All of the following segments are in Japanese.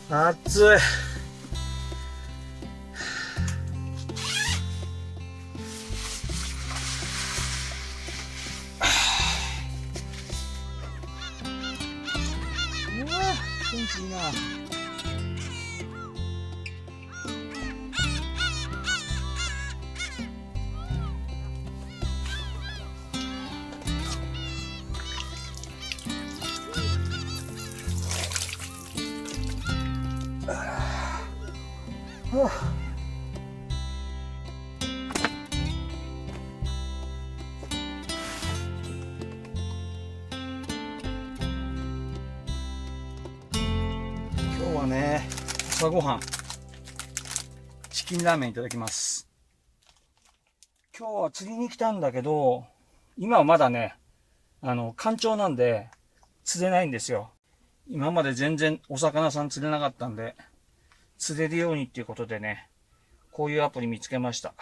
暑い。うわ、天気いいな。はあ、今日はね、朝ごはん、チキンラーメンいただきます。今日は釣りに来たんだけど、今はまだね、干潮なんで、釣れないんですよ。今まで全然お魚さん釣れなかったんで、釣れるようにっていうことでね、こういうアプリ見つけました。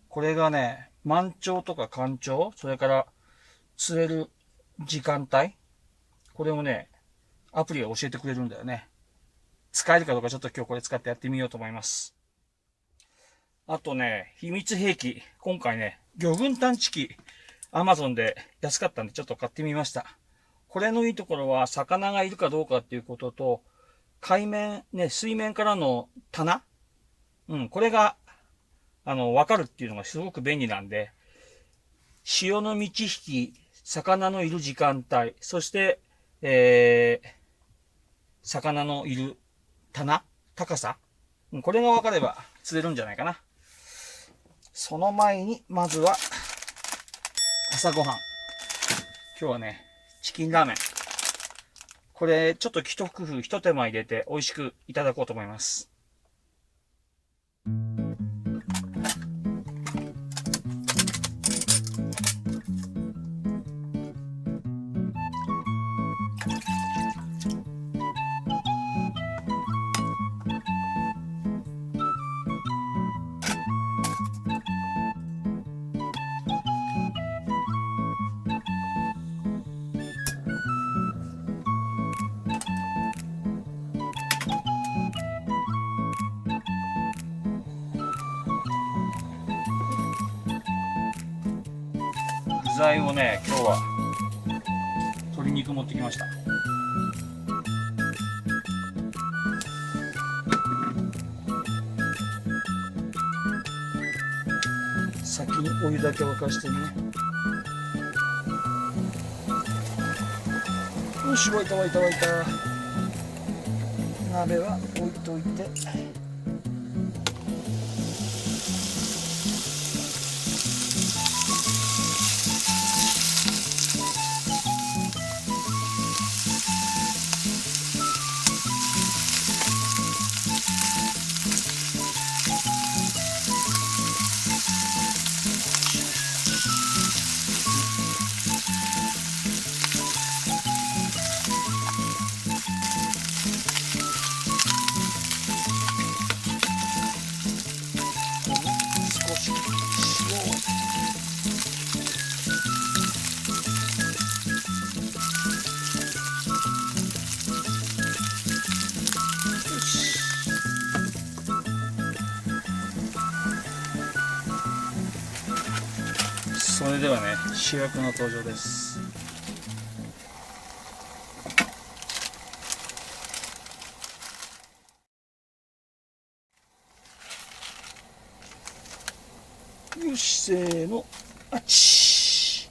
これがね、満潮とか干潮、それから釣れる時間帯、これをね、アプリが教えてくれるんだよね。使えるかどうかちょっと今日これ使ってやってみようと思います。あとね、秘密兵器。今回ね、魚群探知機、Amazon で安かったんでちょっと買ってみました。これのいいところは、魚がいるかどうかっていうことと、海面、ね、水面からの棚、これが、わかるっていうのがすごく便利なんで、潮の満ち引き、魚のいる時間帯、そして、魚のいる棚、高さ、これが分かれば釣れるんじゃないかな。その前に、まずは、朝ごはん。今日はね、チキンラーメン。これ、ちょっと一工夫、一手間入れて美味しくいただこうと思います。具材をね、今日は鶏肉持ってきました。先にお湯だけ沸かしてね。よし、沸いた沸いた沸いた。鍋は置いといて。少し塩を。よし。それではね、主役の登場です。よし、せーの、あっち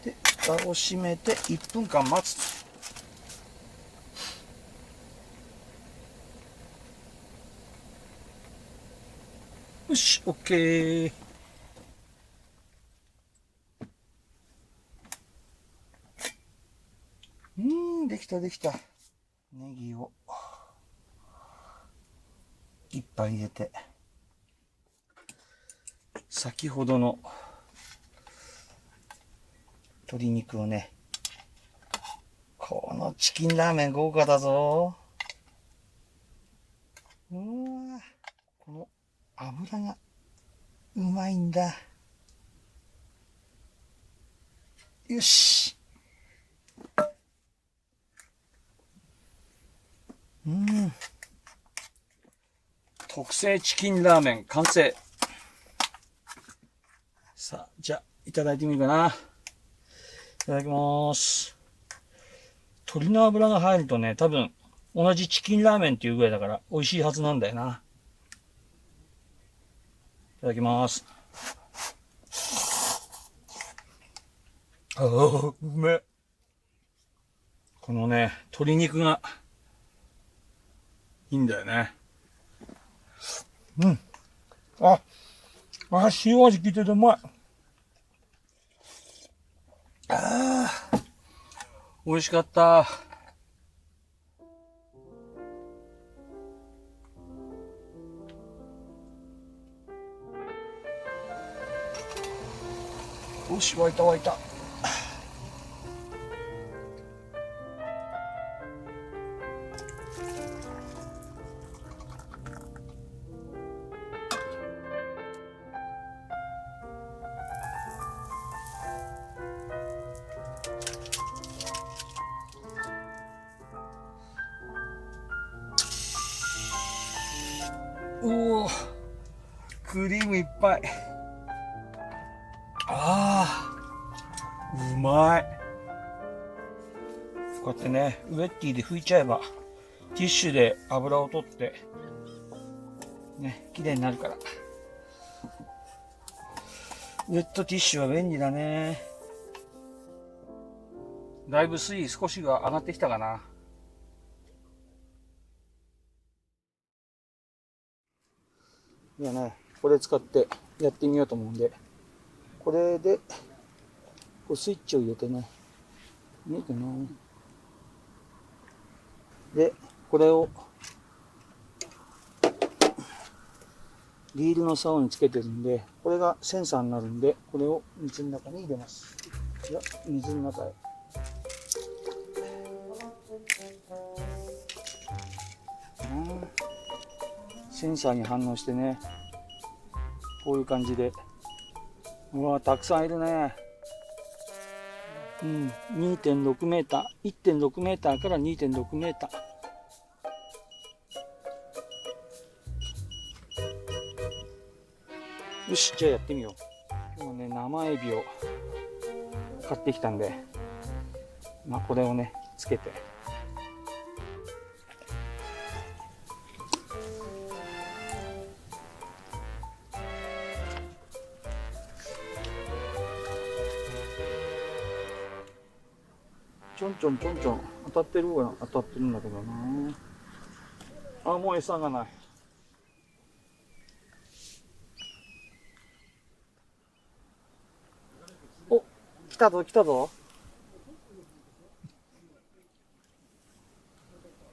ー。で、蓋を閉めて1分間待つ。よし、OK。できたできた。ネギを一杯入れて、先ほどの鶏肉をね、このチキンラーメン豪華だぞ。うわ、この油がうまいんだ。よし。特製チキンラーメン完成。さあ、じゃあ、いただいてみるかな。いただきます。鶏の油が入るとね、多分、同じチキンラーメンっていうぐらいだから、美味しいはずなんだよな。いただきます。ああ、うめえ。このね、鶏肉が、いいんだよね。うん。塩味効いててうまい。美味しかった。よし、沸いた沸いた。おお、クリームいっぱい。うまい。こうやってね、ウェッティで拭いちゃえば、ティッシュで油を取って、ね、綺麗になるから。ウェットティッシュは便利だね。だいぶ水位少しが上がってきたかな。じゃあね、これ使ってやってみようと思うんで、これで、こうスイッチを入れてね、見えてな。で、これを、リールの竿につけてるんで、これがセンサーになるんで、これを水の中に入れます。じゃあ、水の中へ。センサーに反応してね、こういう感じで。うわ、たくさんいるね。2.6 メーター、1.6 メーターから 2.6 メーター。よし、じゃあやってみよう。今日はね、生エビを買ってきたんで、まあこれをね、つけて。ちょんちょんちょんちょん当たってるは当たってるんだけどな。もう餌がない。お、来たぞ来たぞ。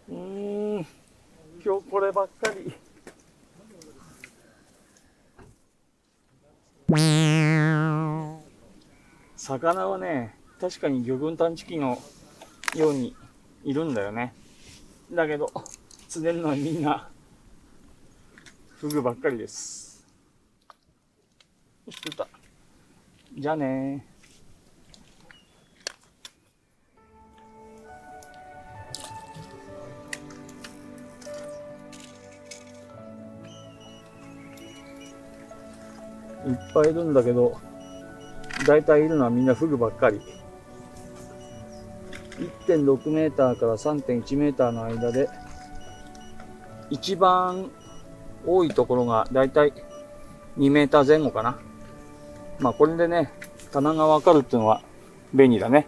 今日こればっかり。魚はね、確かに魚群探知機のようにいるんだよね。だけど、釣れるのはみんな、フグばっかりです。よし、釣った。じゃあねー。いっぱいいるんだけど、だいたいいるのはみんなフグばっかり。1.6 メーターから 3.1 メーターの間で、一番多いところがだいたい2メーター前後かな。まあこれでね、棚がわかるっていうのは便利だね。